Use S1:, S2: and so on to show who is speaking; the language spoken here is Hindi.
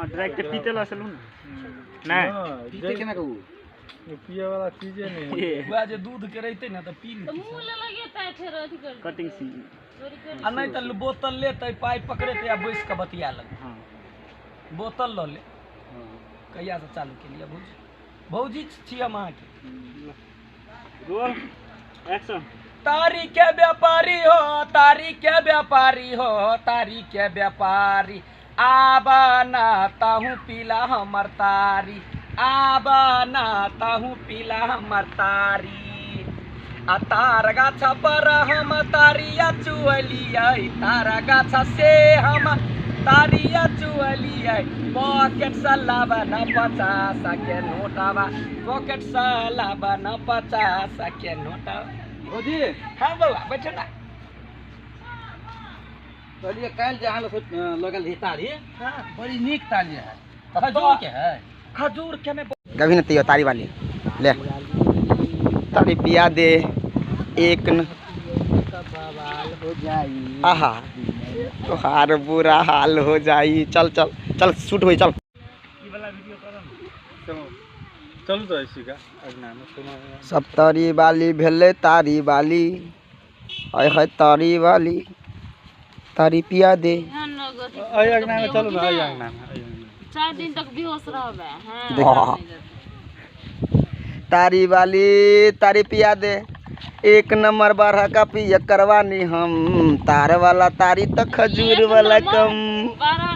S1: हां डायरेक्ट पीते ला चलू ना
S2: पीते केना कहू
S3: पिए वाला चीजे नहीं
S2: वह जे दूध के रहते ना तो पी
S4: तो मुंह ले लगे ता फेर अथी कर
S1: कटिंग सी
S2: आ नहीं तो बोतल लेते पाई पकड़े या बैस के बतिया लगे
S1: हां
S2: बोतल ल ले कहिया से चालू के लिए भौजी छी हम अहाँ के
S1: रोल एक्शन
S2: तारी के व्यापारी हो तारी के व्यापारी हो तारी के व्यापारी आबा ना ताहू पीला हमर तारी आबा ना ताहू पीला हमर तारी आ तार गाछा पर हम तारिया चुअलिया तारा गाछा से हम तारिया चुअलिया पॉकेट सलाबा न 50 के नोटावा पॉकेट सलाबा न 50 के नोटावा
S5: भौजी
S2: हाँ बउआ बैठो ना
S5: कहलिए काल जे अहाँ लगल रही तारी
S2: हाँ
S5: बड़ी नीक तारी है
S2: खजूर
S5: के है
S2: खजूर के में
S6: कभी न तियो तारी वाली ले तारी पिया दे एक न
S5: हो जाई
S6: आहा तोहार बुरा हाल हो जाई चल चल चल शूट होई चल
S1: ई वाला वीडियो करम
S3: चल तो ऐसी का अगना में सुनो
S6: सब तारी वाली भेले तारी वाली आय है तारी वाली तारी पिया दे
S4: ध्यान रखो
S3: आई अगना में चलो ना आई अगना में
S4: 4 दिन तक बेहोश रहबे
S6: वाह।
S4: हां
S6: तारी वाली तारी पिया दे एक नंबर बारह का पिया करवानी हम तार वाला तारी तो खजूर वाला कम
S4: 12